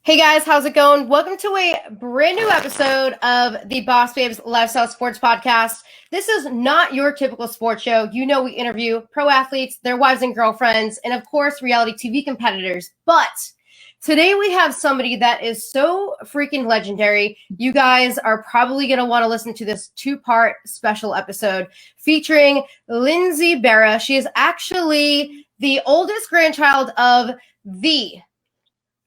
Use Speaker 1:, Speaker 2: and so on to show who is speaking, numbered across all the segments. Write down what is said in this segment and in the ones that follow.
Speaker 1: Hey guys, how's it going? Welcome to a brand new episode of the Boss Babes Lifestyle Sports Podcast. This is not your typical sports show. You know, we interview pro athletes, their wives and girlfriends, and of course, reality TV competitors. But today we have somebody that is so freaking legendary. You guys are probably going to want to listen to this two-part special episode featuring Lindsay Berra. She is actually the oldest grandchild of the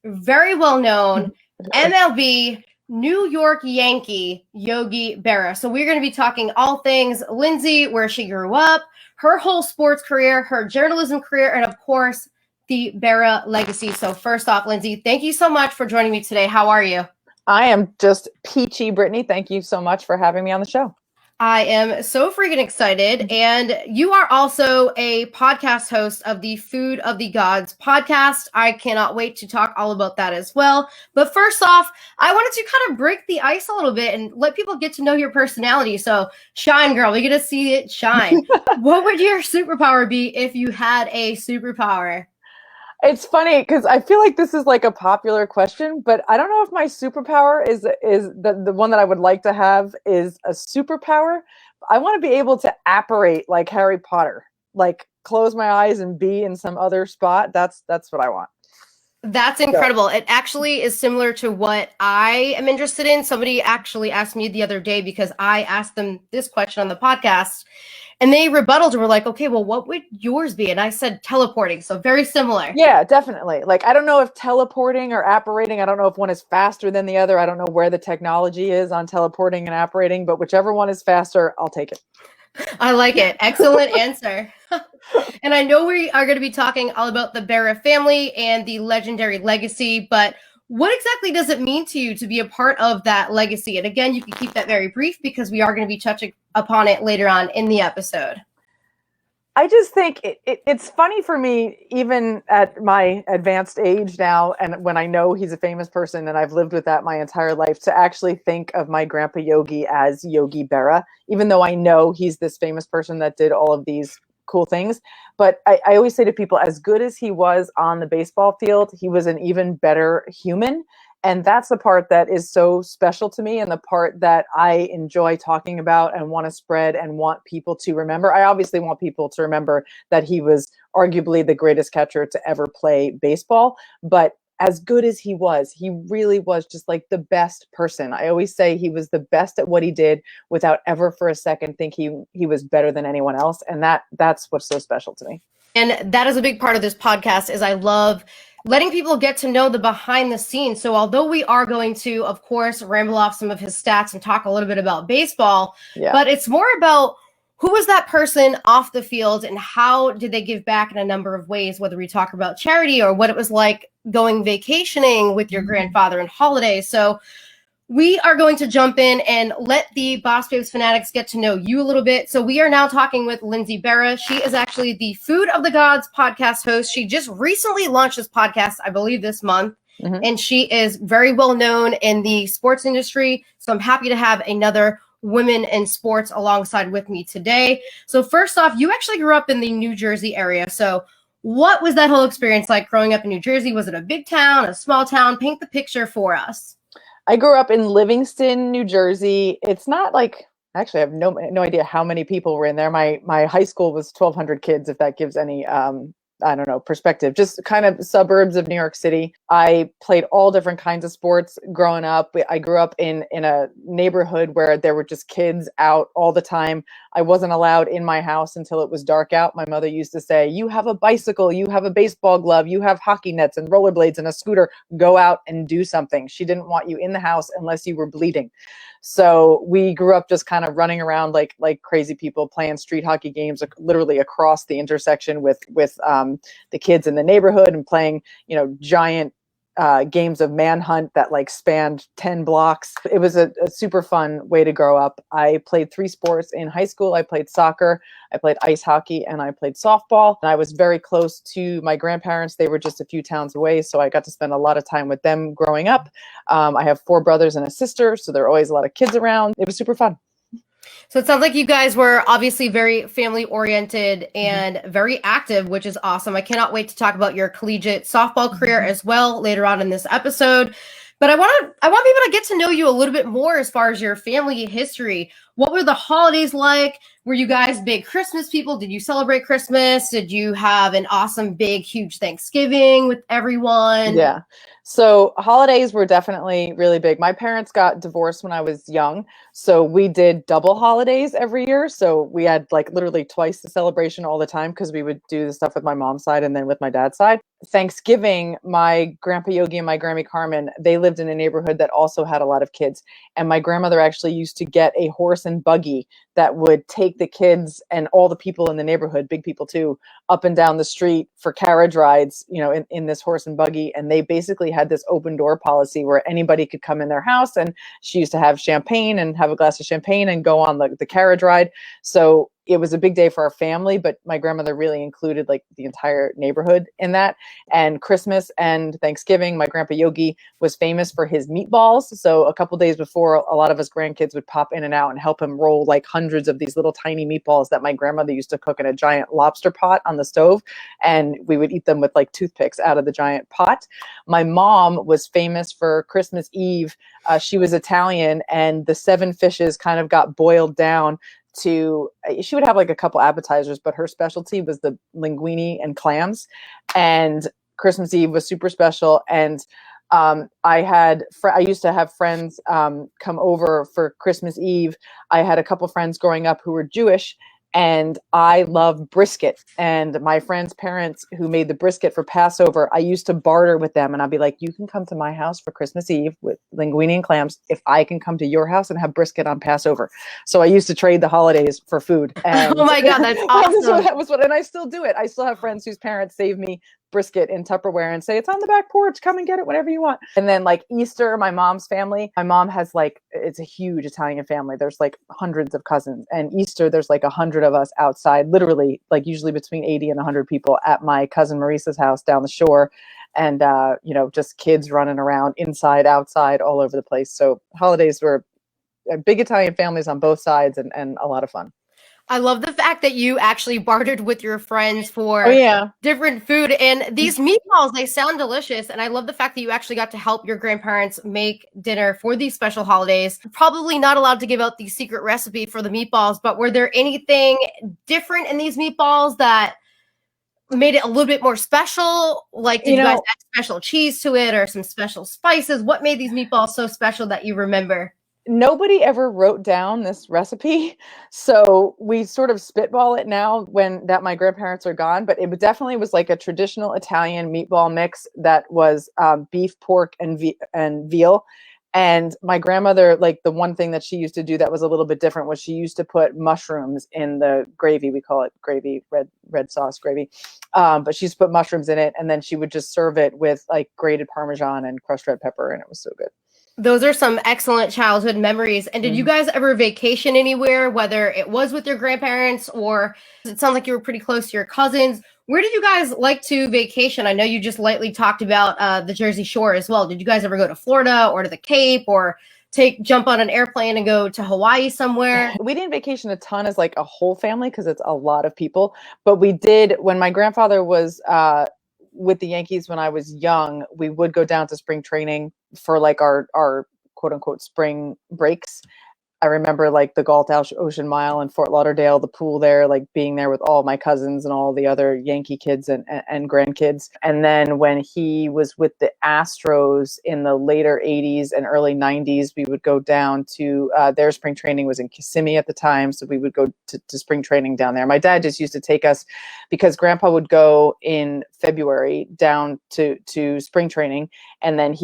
Speaker 1: very well-known MLB New York Yankee Yogi Berra. So we're going to be talking all things Lindsay, where she grew up, her whole sports career, her journalism career, and of course, the Berra legacy. So first off, Lindsay, thank you so much for joining me today. How are you?
Speaker 2: I am just peachy, Brittany. Thank you so much for having me on the show.
Speaker 1: I am so freaking excited. And you are also a podcast host of the Food of the Gods podcast. I cannot wait to talk all about that as well. But first off, I wanted to kind of break the ice a little bit and let people get to know your personality. So shine, girl. We get to see it shine. What would your superpower be if you had a superpower?
Speaker 2: It's funny because I feel like this is like a popular question, but I don't know if my superpower is the one that I would like to have is a superpower. I want to be able to apparate like Harry Potter, like close my eyes and be in some other spot. That's what I want.
Speaker 1: That's incredible. It actually is similar to what I am interested in. Somebody actually asked me the other day because I asked them this question on the podcast and they rebutted and were like, okay, well, what would yours be? And I said teleporting. So very similar.
Speaker 2: Yeah, definitely. Like, I don't know if teleporting or apparating, I don't know if one is faster than the other. I don't know where the technology is on teleporting and apparating, but whichever one is faster, I'll take it.
Speaker 1: I like it. Excellent answer. And I know we are going to be talking all about the Berra family and the legendary legacy, but what exactly does it mean to you to be a part of that legacy? And again, you can keep that very brief because we are going to be touching upon it later on in the episode.
Speaker 2: I just think it's funny for me, even at my advanced age now, and when I know he's a famous person and I've lived with that my entire life, to actually think of my grandpa Yogi as Yogi Berra, even though I know he's this famous person that did all of these cool things. But I always say to people, as good as he was on the baseball field, he was an even better human. And that's the part that is so special to me and the part that I enjoy talking about and want to spread and want people to remember. I obviously want people to remember that he was arguably the greatest catcher to ever play baseball. But as good as he really was just like the best person. I always say he was the best at what he did without ever for a second think he was better than anyone else. And that's what's so special to me.
Speaker 1: And that is a big part of this podcast is I love letting people get to know the behind the scenes. So although we are going to, of course, ramble off some of his stats and talk a little bit about baseball, but it's more about who was that person off the field and how did they give back in a number of ways, whether we talk about charity or what it was like going vacationing with your grandfather and holidays. So we are going to jump in and let the Boss Babes fanatics get to know you a little bit. So we are now talking with Lindsay Berra. She is actually the Food of the Gods podcast host. She just recently launched this podcast, I believe this month, and she is very well known in the sports industry. So I'm happy to have another women in sports alongside with me today. So first off, you actually grew up in the New Jersey area. So what was that whole experience like growing up in New Jersey? Was it a big town, a small town? Paint the picture for us.
Speaker 2: I grew up in Livingston, New Jersey. It's not like, actually, I have no idea how many people were in there. My high school was 1,200 kids, if that gives any, I don't know, perspective. Just kind of suburbs of New York City. I played all different kinds of sports growing up. I grew up in a neighborhood where there were just kids out all the time. I wasn't allowed in my house until it was dark out. My mother used to say, you have a bicycle, you have a baseball glove, you have hockey nets and rollerblades and a scooter, go out and do something. She didn't want you in the house unless you were bleeding. So we grew up just kind of running around like crazy people, playing street hockey games literally across the intersection with the kids in the neighborhood and playing, giant games of manhunt that like spanned 10 blocks. It was a super fun way to grow up. I played 3 sports in high school. I played soccer, I played ice hockey, and I played softball. And I was very close to my grandparents. They were just a few towns away, so I got to spend a lot of time with them growing up. I have 4 brothers and a sister, so there are always a lot of kids around. It was super fun.
Speaker 1: So it sounds like you guys were obviously very family oriented and very active, which is awesome. I cannot wait to talk about your collegiate softball career as well later on in this episode. But I want people to get to know you a little bit more as far as your family history. What were the holidays like? Were you guys big Christmas people? Did you celebrate Christmas? Did you have an awesome, big, huge Thanksgiving with everyone?
Speaker 2: Yeah. So holidays were definitely really big. My parents got divorced when I was young, so we did double holidays every year. So we had like literally twice the celebration all the time because we would do the stuff with my mom's side and then with my dad's side. Thanksgiving, my grandpa Yogi and my Grammy Carmen, they lived in a neighborhood that also had a lot of kids. And my grandmother actually used to get a horse and buggy that would take the kids and all the people in the neighborhood, big people too, up and down the street for carriage rides, you know, in this horse and buggy. And they basically had this open door policy where anybody could come in their house, and she used to have champagne and have a glass of champagne and go on the carriage ride. So it was a big day for our family, but my grandmother really included like the entire neighborhood in that. And Christmas and Thanksgiving, my grandpa Yogi was famous for his meatballs. So a couple days before, a lot of us grandkids would pop in and out and help him roll like hundreds of these little tiny meatballs that my grandmother used to cook in a giant lobster pot on the stove. And we would eat them with like toothpicks out of the giant pot. My mom was famous for Christmas Eve. She was Italian, and the 7 fishes kind of got boiled down to, she would have like a couple appetizers, but her specialty was the linguine and clams. And Christmas Eve was super special. And I used to have friends come over for Christmas Eve. I had a couple friends growing up who were Jewish, and I love brisket. And my friends' parents who made the brisket for Passover, I used to barter with them, and I'd be like, you can come to my house for Christmas Eve with linguine and clams if I can come to your house and have brisket on Passover. So I used to trade the holidays for food. And
Speaker 1: oh my God, that's awesome.
Speaker 2: And I still do it. I still have friends whose parents save me brisket in Tupperware and say, it's on the back porch, come and get it whenever you want. And then like Easter, my mom's family, my mom has like, it's a huge Italian family. There's like hundreds of cousins, and Easter, there's like 100 of us outside, literally like usually between 80 and 100 people at my cousin Marissa's house down the shore. And, you know, just kids running around inside, outside, all over the place. So holidays were big Italian families on both sides, and a lot of fun.
Speaker 1: I love the fact that you actually bartered with your friends for different food. And these meatballs, they sound delicious. And I love the fact that you actually got to help your grandparents make dinner for these special holidays. Probably not allowed to give out the secret recipe for the meatballs, but were there anything different in these meatballs that made it a little bit more special? Like, did you guys add special cheese to it or some special spices? What made these meatballs so special that you remember?
Speaker 2: Nobody ever wrote down this recipe, so we sort of spitball it now when that my grandparents are gone. But it definitely was like a traditional Italian meatball mix that was beef, pork, and veal. And my grandmother, like the one thing that she used to do that was a little bit different was she used to put mushrooms in the gravy. We call it gravy, red sauce gravy. But she used to put mushrooms in it, and then she would just serve it with like grated Parmesan and crushed red pepper, and it was so good.
Speaker 1: Those are some excellent childhood memories. And did you guys ever vacation anywhere, whether it was with your grandparents or it sounds like you were pretty close to your cousins? Where did you guys like to vacation? I know you just lightly talked about the Jersey Shore as well. Did you guys ever go to Florida or to the Cape or jump on an airplane and go to Hawaii somewhere?
Speaker 2: We didn't vacation a ton as like a whole family because it's a lot of people. But we did, when my grandfather was with the Yankees when I was young, we would go down to spring training for like our quote unquote spring breaks. I remember like the Galt Ocean Mile in Fort Lauderdale, the pool there, like being there with all my cousins and all the other Yankee kids and grandkids. And then when he was with the Astros in the later 80s and early 90s, we would go down to their spring training was in Kissimmee at the time. So we would go to spring training down there. My dad just used to take us because Grandpa would go in February down to spring training. And then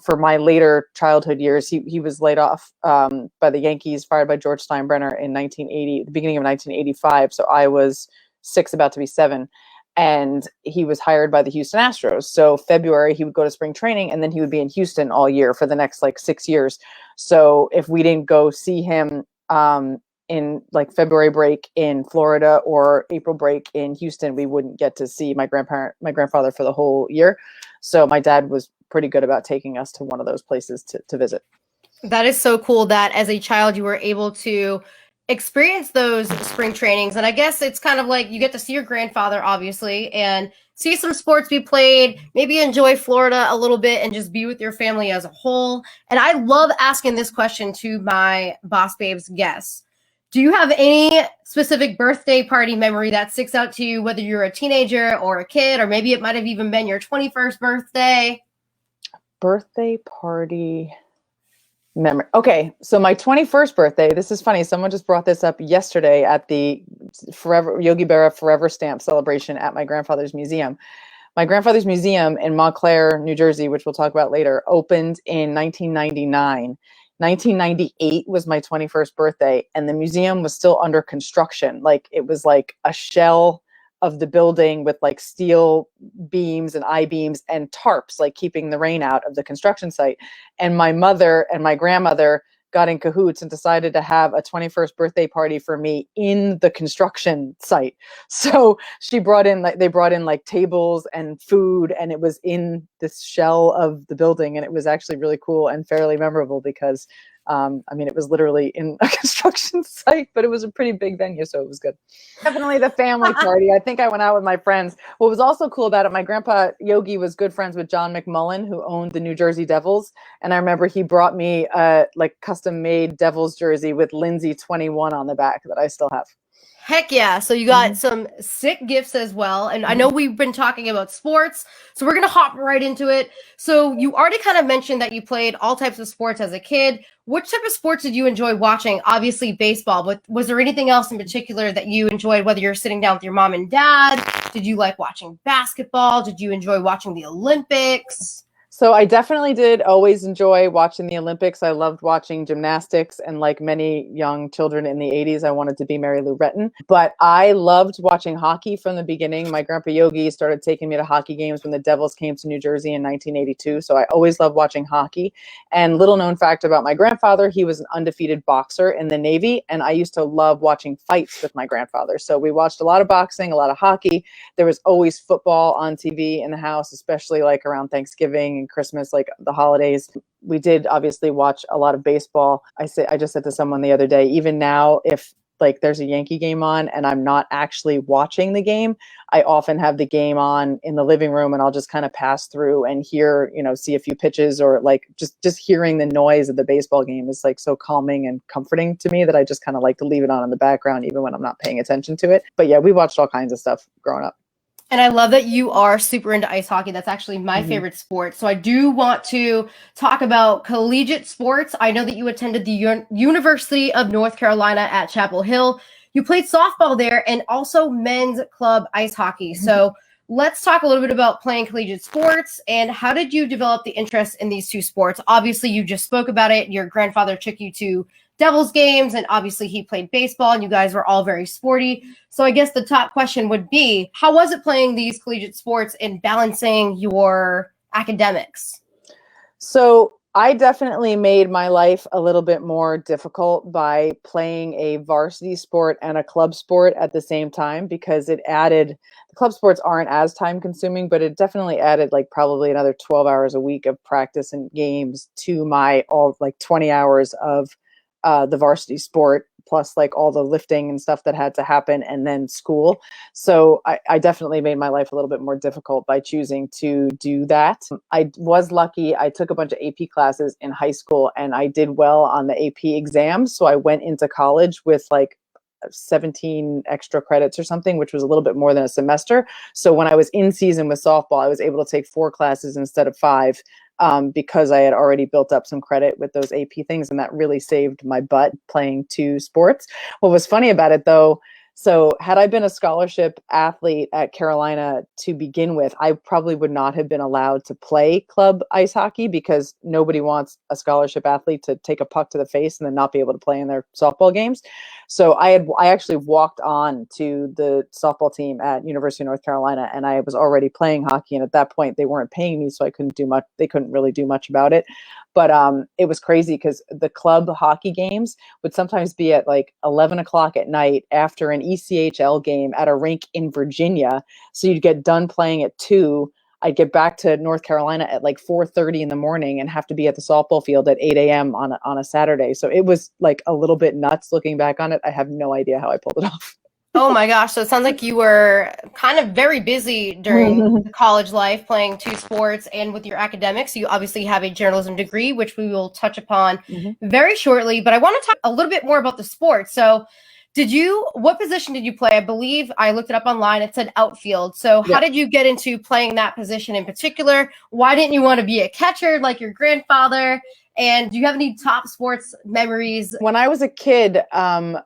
Speaker 2: for my later childhood years, he was laid off by the Yankees, fired by George Steinbrenner in 1980, the beginning of 1985. So I was 6, about to be 7. And he was hired by the Houston Astros. So February, he would go to spring training, and then he would be in Houston all year for the next like 6 years. So if we didn't go see him in like February break in Florida or April break in Houston, we wouldn't get to see my grandfather for the whole year. So my dad was pretty good about taking us to one of those places to visit.
Speaker 1: That is so cool that as a child you were able to experienced those spring trainings, and I guess it's kind of like you get to see your grandfather, obviously, and see some sports be played, maybe enjoy Florida a little bit, and just be with your family as a whole. And I love asking this question to my Boss Babes guests. Do you have any specific birthday party memory that sticks out to you, whether you're a teenager or a kid, or maybe it might have even been your 21st birthday?
Speaker 2: Birthday party memory. Okay, so my 21st birthday, this is funny. Someone just brought this up yesterday at the Yogi Berra Forever Stamp celebration at my grandfather's museum. My grandfather's museum in Montclair, New Jersey, which we'll talk about later, opened in 1999. 1998 was my 21st birthday, and the museum was still under construction. Like, it was like a shell of the building with like steel beams and I-beams and tarps, like keeping the rain out of the construction site. And my mother and my grandmother got in cahoots and decided to have a 21st birthday party for me in the construction site. So they brought in like tables and food, and it was in this shell of the building. And it was actually really cool and fairly memorable because it was literally in a construction site, but it was a pretty big venue, so it was good. Definitely the family party. I think I went out with my friends. What was also cool about it, my grandpa Yogi was good friends with John McMullen, who owned the New Jersey Devils, and I remember he brought me a custom-made Devils jersey with Lindsay 21 on the back that I still have.
Speaker 1: Heck yeah. So you got some sick gifts as well. And I know we've been talking about sports, so we're going to hop right into it. So you already kind of mentioned that you played all types of sports as a kid. Which type of sports did you enjoy watching? Obviously baseball, but was there anything else in particular that you enjoyed, whether you're sitting down with your mom and dad? Did you like watching basketball? Did you enjoy watching the Olympics?
Speaker 2: So I definitely did always enjoy watching the Olympics. I loved watching gymnastics, and like many young children in the 80s, I wanted to be Mary Lou Retton. But I loved watching hockey from the beginning. My grandpa Yogi started taking me to hockey games when the Devils came to New Jersey in 1982. So I always loved watching hockey. And little known fact about my grandfather, he was an undefeated boxer in the Navy, and I used to love watching fights with my grandfather. So we watched a lot of boxing, a lot of hockey. There was always football on TV in the house, especially like around Thanksgiving and Christmas, like the holidays. We did obviously watch a lot of baseball. I just said to someone the other day, even now, if like there's a Yankee game on and I'm not actually watching the game, I often have the game on in the living room, and I'll just kind of pass through and hear, see a few pitches, or like just hearing the noise of the baseball game is like so calming and comforting to me that I just kind of like to leave it on in the background even when I'm not paying attention to it. But yeah, we watched all kinds of stuff growing up.
Speaker 1: And I love that you are super into ice hockey. That's actually my favorite sport. So I do want to talk about collegiate sports. I know that you attended the University of North Carolina at Chapel Hill. You played softball there and also men's club ice hockey. So let's talk a little bit about playing collegiate sports, and how did you develop the interest in these two sports? Obviously, you just spoke about it. Your grandfather took you to Devils games, and obviously he played baseball, and you guys were all very sporty. So I guess the top question would be, how was it playing these collegiate sports and balancing your academics?
Speaker 2: So I definitely made my life a little bit more difficult by playing a varsity sport and a club sport at the same time, because the club sports aren't as time consuming, but it definitely added like probably another 12 hours a week of practice and games to my 20 hours of the varsity sport, plus like all the lifting and stuff that had to happen, and then school. So I definitely made my life a little bit more difficult by choosing to do that. I was lucky. I took a bunch of AP classes in high school, and I did well on the AP exams. So I went into college with like 17 extra credits or something, which was a little bit more than a semester. So when I was in season with softball, I was able to take 4 classes instead of 5. Because I had already built up some credit with those AP things, and that really saved my butt playing 2 sports. What was funny about it though, so had I been a scholarship athlete at Carolina to begin with, I probably would not have been allowed to play club ice hockey, because nobody wants a scholarship athlete to take a puck to the face and then not be able to play in their softball games. So I actually walked on to the softball team at University of North Carolina, and I was already playing hockey. And at that point, they weren't paying me, so I couldn't do much. They couldn't really do much about it. But it was crazy, because the club hockey games would sometimes be at like 11 o'clock at night after an ECHL game at a rink in Virginia. So you'd get done playing at 2. I'd get back to North Carolina at like 4:30 in the morning and have to be at the softball field at 8 a.m. on a Saturday. So it was like a little bit nuts looking back on it. I have no idea how I pulled it off.
Speaker 1: Oh my gosh. So it sounds like you were kind of very busy during college life, playing two sports, and with your academics. You obviously have a journalism degree, which we will touch upon very shortly. But I want to talk a little bit more about the sport. So what position did you play? I believe I looked it up online. It said outfield. So how did you get into playing that position in particular? Why didn't you want to be a catcher like your grandfather? And do you have any top sports memories?
Speaker 2: When I was a kid,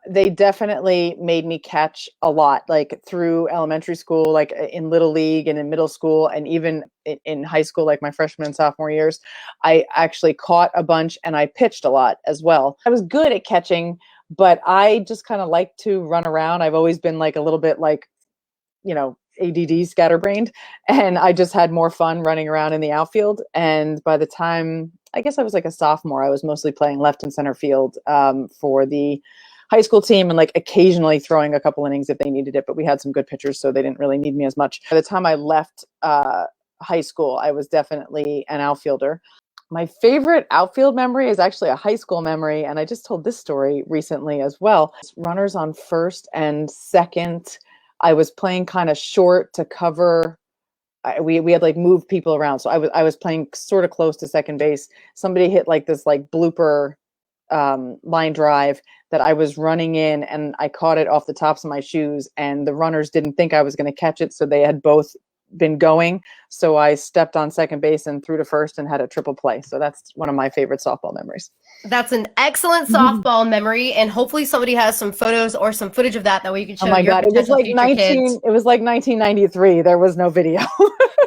Speaker 2: they definitely made me catch a lot, like through elementary school, like in Little League and in middle school, and even in high school, like my freshman and sophomore years. I actually caught a bunch and I pitched a lot as well. I was good at catching, but I just kind of like to run around. I've always been like a little bit like, ADD, scatterbrained, and I just had more fun running around in the outfield. And by the time, I guess I was like a sophomore, I was mostly playing left and center field for the high school team, and like occasionally throwing a couple innings if they needed it, but we had some good pitchers, so they didn't really need me as much. By the time I left high school, I was definitely an outfielder. My favorite outfield memory is actually a high school memory, and I just told this story recently as well. Runners on first and second. I was playing kind of short to cover. We had like moved people around, so I was playing sort of close to second base. Somebody hit like this like blooper line drive that I was running in, and I caught it off the tops of my shoes. And the runners didn't think I was going to catch it, so they had both been going. So I stepped on second base and threw to first and had a triple play. So that's one of my favorite softball memories.
Speaker 1: That's an excellent softball memory, and hopefully somebody has some photos or some footage of that way you can show.
Speaker 2: Oh my
Speaker 1: your
Speaker 2: God, it was like
Speaker 1: kids.
Speaker 2: It was like 1993. There was no video.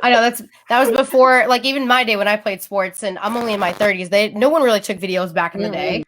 Speaker 1: I know that was before, like even my day when I played sports, and I'm only in my 30s. No one really took videos back in the day.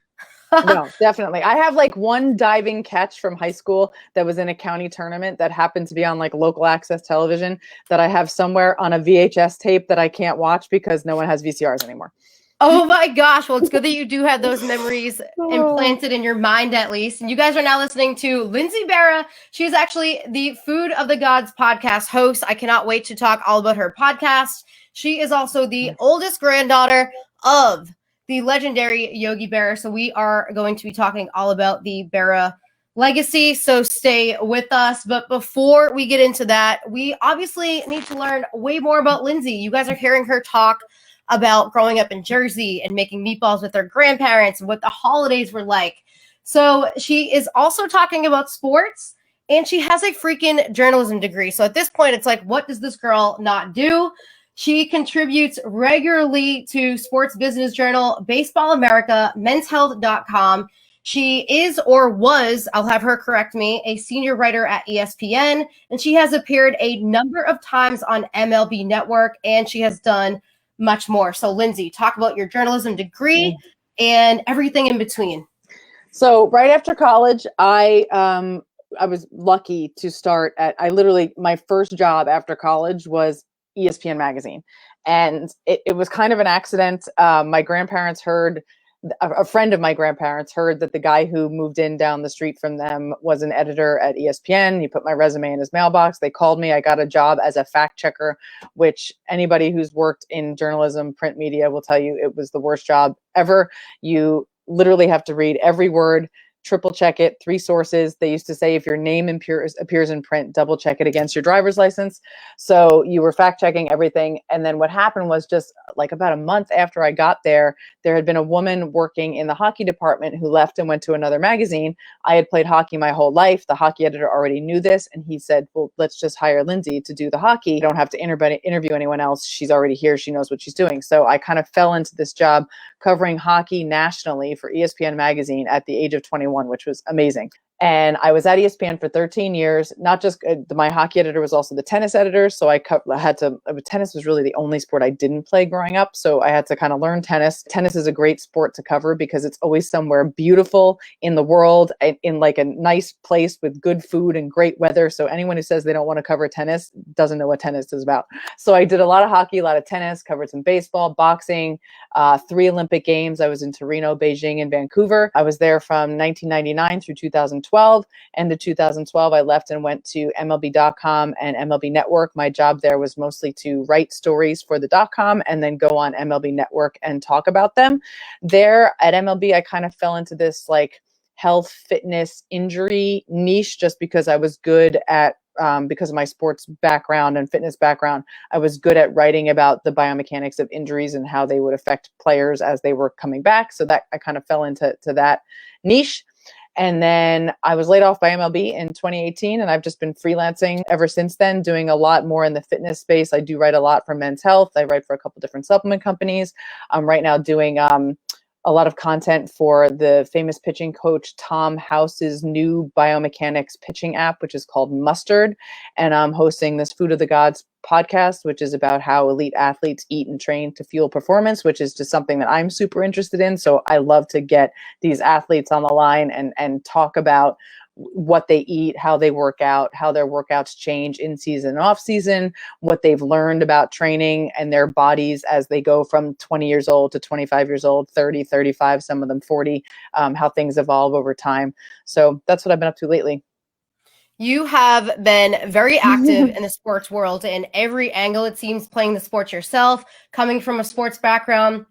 Speaker 2: No, definitely. I have like one diving catch from high school that was in a county tournament that happened to be on like local access television that I have somewhere on a VHS tape that I can't watch because no one has VCRs anymore.
Speaker 1: Oh my gosh. Well, it's good that you do have those memories implanted in your mind, at least. And you guys are now listening to Lindsay Berra. She's actually the Food of the Gods podcast host. I cannot wait to talk all about her podcast. She is also the oldest granddaughter of the legendary Yogi Berra. So we are going to be talking all about the Berra legacy. So stay with us. But before we get into that, we obviously need to learn way more about Lindsay. You guys are hearing her talk about growing up in Jersey and making meatballs with her grandparents and what the holidays were like. So she is also talking about sports, and she has a freaking journalism degree. So at this point, it's like, what does this girl not do? She contributes regularly to Sports Business Journal, Baseball America, menshealth.com. She is or was, I'll have her correct me, a senior writer at ESPN, and she has appeared a number of times on MLB Network, and she has done much more. So Lindsay, talk about your journalism degree and everything in between.
Speaker 2: So right after college, I was lucky to start my first job after college was ESPN magazine. And it was kind of an accident. My grandparents heard, a friend of my grandparents heard that the guy who moved in down the street from them was an editor at ESPN. He put my resume in his mailbox. They called me. I got a job as a fact checker, which anybody who's worked in journalism, print media will tell you it was the worst job ever. You literally have to read every word, triple check it, 3 sources. They used to say if your name appears in print, double check it against your driver's license. So you were fact checking everything. And then what happened was just like about a month after I got there, there had been a woman working in the hockey department who left and went to another magazine. I had played hockey my whole life. The hockey editor already knew this. And he said, well, let's just hire Lindsay to do the hockey. You don't have to interview anyone else. She's already here. She knows what she's doing. So I kind of fell into this job covering hockey nationally for ESPN magazine at the age of 21, which was amazing. And I was at ESPN for 13 years. Not just my hockey editor was also the tennis editor. So tennis was really the only sport I didn't play growing up. So I had to kind of learn tennis. Tennis is a great sport to cover because it's always somewhere beautiful in the world, in like a nice place with good food and great weather. So anyone who says they don't want to cover tennis doesn't know what tennis is about. So I did a lot of hockey, a lot of tennis, covered some baseball, boxing, 3 Olympic Games. I was in Torino, Beijing, and Vancouver. I was there from 1999 through 2012. 2012. End of 2012, I left and went to MLB.com and MLB Network. My job there was mostly to write stories for the .com and then go on MLB Network and talk about them. There at MLB, I kind of fell into this like health, fitness, injury niche just because I was good at because of my sports background and fitness background, I was good at writing about the biomechanics of injuries and how they would affect players as they were coming back. So that I kind of fell into that niche. And then I was laid off by MLB in 2018, and I've just been freelancing ever since then, doing a lot more in the fitness space. I do write a lot for Men's Health. I write for a couple different supplement companies. I'm right now doing a lot of content for the famous pitching coach Tom House's new biomechanics pitching app, which is called Mustard. And I'm hosting this Food of the Gods podcast, which is about how elite athletes eat and train to fuel performance, which is just something that I'm super interested in. So I love to get these athletes on the line and talk about what they eat, how they work out, how their workouts change in season and off season, what they've learned about training and their bodies as they go from 20 years old to 25 years old, 30, 35, some of them 40, how things evolve over time. So that's what I've been up to lately.
Speaker 1: You have been very active in the sports world in every angle, it seems, playing the sports yourself, coming from a sports background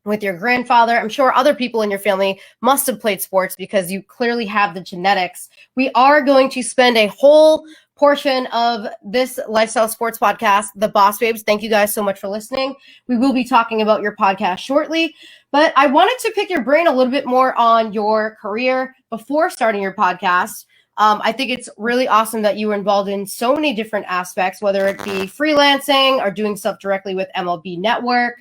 Speaker 1: with your grandfather. I'm sure other people in your family must have played sports because you clearly have the genetics. We are going to spend a whole portion of this Lifestyle Sports podcast, The Boss Babes. Thank you guys so much for listening. We will be talking about your podcast shortly, but I wanted to pick your brain a little bit more on your career before starting your podcast. I think it's really awesome that you were involved in so many different aspects, whether it be freelancing or doing stuff directly with MLB Network.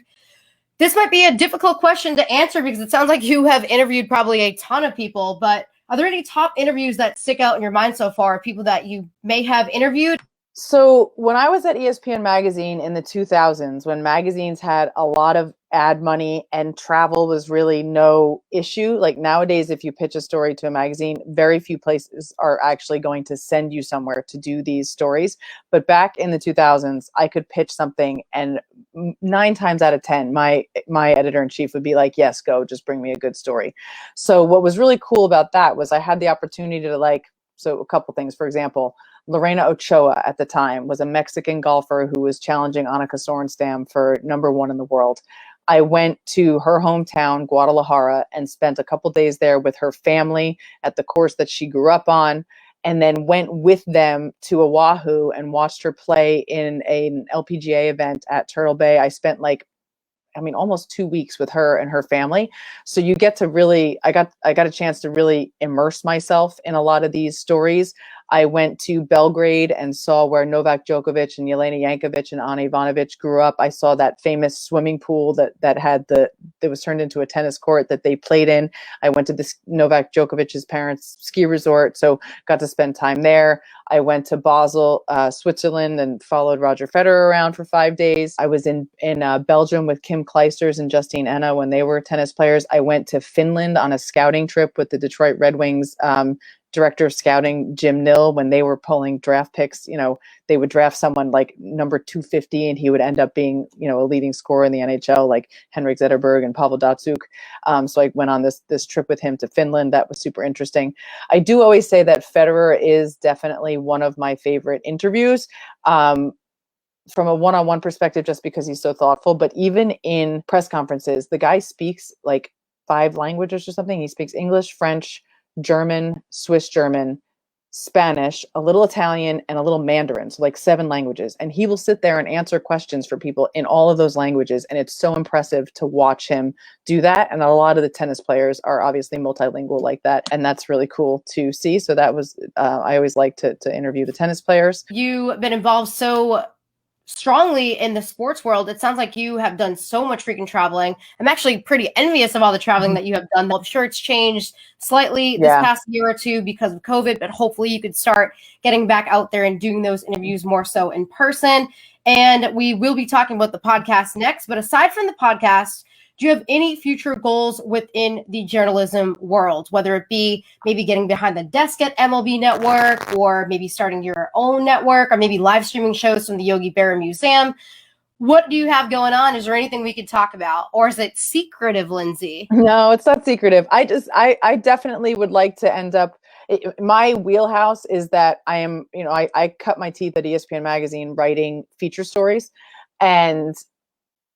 Speaker 1: This might be a difficult question to answer because it sounds like you have interviewed probably a ton of people, but are there any top interviews that stick out in your mind so far, people that you may have interviewed?
Speaker 2: So when I was at ESPN Magazine in the 2000s, when magazines had a lot of ad money and travel was really no issue, like nowadays, if you pitch a story to a magazine, very few places are actually going to send you somewhere to do these stories. But back in the 2000s, I could pitch something and 9 times out of 10, my editor-in-chief would be like, yes, go, just bring me a good story. So what was really cool about that was I had the opportunity to so a couple things, for example, Lorena Ochoa at the time was a Mexican golfer who was challenging Annika Sorenstam for #1 in the world. I went to her hometown, Guadalajara, and spent a couple days there with her family at the course that she grew up on, and then went with them to Oahu and watched her play in an LPGA event at Turtle Bay. I spent almost 2 weeks with her and her family. So you get to really, I got a chance to really immerse myself in a lot of these stories. I went to Belgrade and saw where Novak Djokovic and Jelena Jankovic and Ana Ivanovic grew up. I saw that famous swimming pool that was turned into a tennis court that they played in. I went to this Novak Djokovic's parents' ski resort, so got to spend time there. I went to Basel, Switzerland, and followed Roger Federer around for 5 days. I was in Belgium with Kim Clijsters and Justine Henin when they were tennis players. I went to Finland on a scouting trip with the Detroit Red Wings director of scouting, Jim Nill, when they were pulling draft picks. They would draft someone like number 250 and he would end up being, a leading scorer in the NHL, like Henrik Zetterberg and Pavel Datsyuk. So I went on this trip with him to Finland. That was super interesting. I do always say that Federer is definitely one of my favorite interviews. From a one-on-one perspective, just because he's so thoughtful, but even in press conferences, the guy speaks like 5 languages or something. He speaks English, French, German, Swiss German, Spanish, a little Italian, and a little Mandarin, so like 7 languages. And he will sit there and answer questions for people in all of those languages. And it's so impressive to watch him do that. And a lot of the tennis players are obviously multilingual like that. And that's really cool to see. So that was, I always like to interview the tennis players.
Speaker 1: You've been involved so strongly in the sports world. It sounds like you have done so much freaking traveling. I'm actually pretty envious of all the traveling that you have done. I'm sure it's changed slightly this past year or two because of COVID, but hopefully you could start getting back out there and doing those interviews more so in person. And we will be talking about the podcast next. But aside from the podcast, do you have any future goals within the journalism world, whether it be maybe getting behind the desk at MLB Network or maybe starting your own network or maybe live streaming shows from the Yogi Berra Museum? What do you have going on? Is there anything we could talk about? Or is it secretive, Lindsay?
Speaker 2: No, it's not secretive. I definitely would like to end up, My wheelhouse is that I am, I cut my teeth at ESPN Magazine writing feature stories, and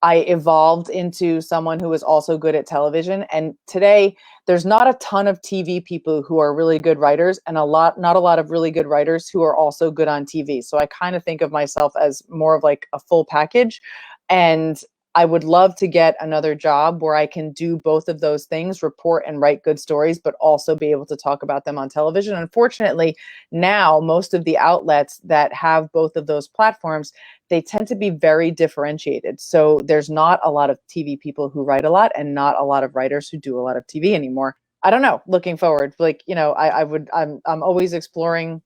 Speaker 2: I evolved into someone who is also good at television. And today there's not a ton of TV people who are really good writers, and not a lot of really good writers who are also good on TV. So I kind of think of myself as more of like a full package. And I would love to get another job where I can do both of those things, report and write good stories, but also be able to talk about them on television. Unfortunately, now most of the outlets that have both of those platforms, they tend to be very differentiated. So there's not a lot of TV people who write a lot, and not a lot of writers who do a lot of TV anymore. I don't know, looking forward, like, I'm always exploring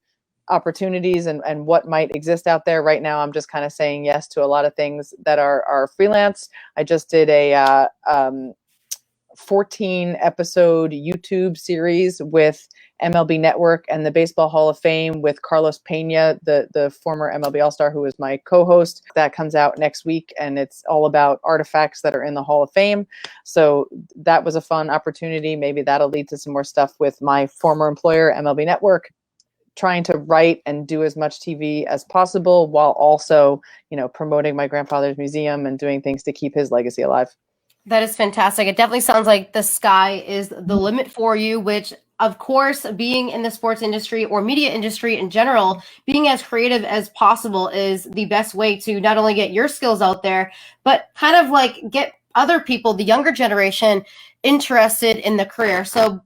Speaker 2: opportunities and what might exist out there. Right now, I'm just kind of saying yes to a lot of things that are freelance. I just did a 14 episode YouTube series with MLB Network and the Baseball Hall of Fame with Carlos Pena, the former MLB All-Star, who is my co-host. That comes out next week, and it's all about artifacts that are in the Hall of Fame. So that was a fun opportunity. Maybe that'll lead to some more stuff with my former employer, MLB Network, trying to write and do as much TV as possible while also, promoting my grandfather's museum and doing things to keep his legacy alive.
Speaker 1: That is fantastic. It definitely sounds like the sky is the limit for you, which, of course, being in the sports industry or media industry in general, being as creative as possible is the best way to not only get your skills out there, but kind of like get other people, the younger generation, interested in the career. So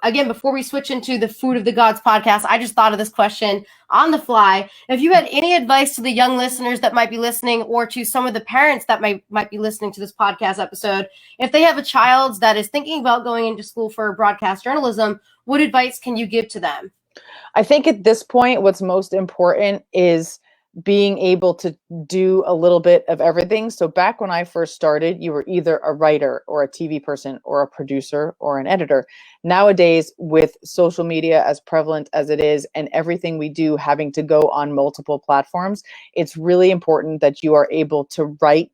Speaker 1: again, before we switch into the Food of the Gods podcast, I just thought of this question on the fly. If you had any advice to the young listeners that might be listening, or to some of the parents that might be listening to this podcast episode, if they have a child that is thinking about going into school for broadcast journalism, what advice can you give to them?
Speaker 2: I think at this point, what's most important is being able to do a little bit of everything. So back when I first started, you were either a writer or a TV person or a producer or an editor. Nowadays, with social media as prevalent as it is, and everything we do having to go on multiple platforms, it's really important that you are able to write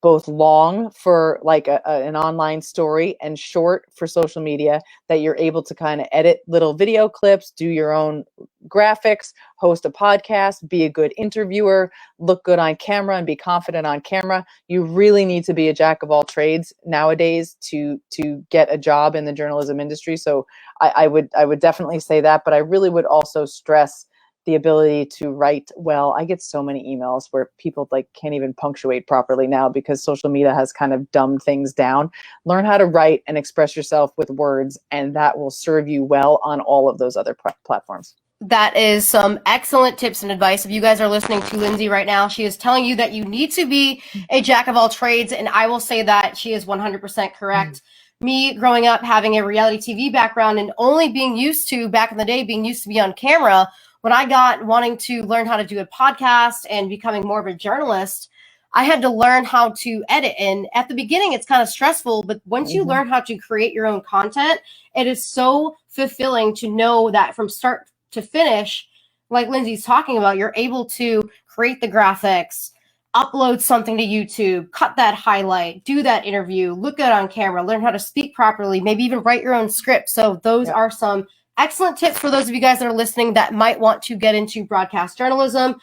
Speaker 2: both long for like an online story and short for social media, that you're able to kind of edit little video clips, do your own graphics, host a podcast, be a good interviewer, look good on camera and be confident on camera. You really need to be a jack of all trades nowadays to get a job in the journalism industry. So I would definitely say that, but I really would also stress the ability to write well. I get so many emails where people like can't even punctuate properly now because social media has kind of dumbed things down. Learn how to write and express yourself with words, and that will serve you well on all of those other platforms.
Speaker 1: That is some excellent tips and advice. If you guys are listening to Lindsay right now, she is telling you that you need to be a jack of all trades. And I will say that she is 100% correct. Me growing up, having a reality TV background and only being used to, back in the day, being used to be on camera, when I got wanting to learn how to do a podcast and becoming more of a journalist, I had to learn how to edit. And at the beginning, it's kind of stressful, but once you learn how to create your own content, it is so fulfilling to know that from start to finish, like Lindsay's talking about, you're able to create the graphics, upload something to YouTube, cut that highlight, do that interview, look good on camera, learn how to speak properly, maybe even write your own script. So those are some excellent tips for those of you guys that are listening that might want to get into broadcast journalism.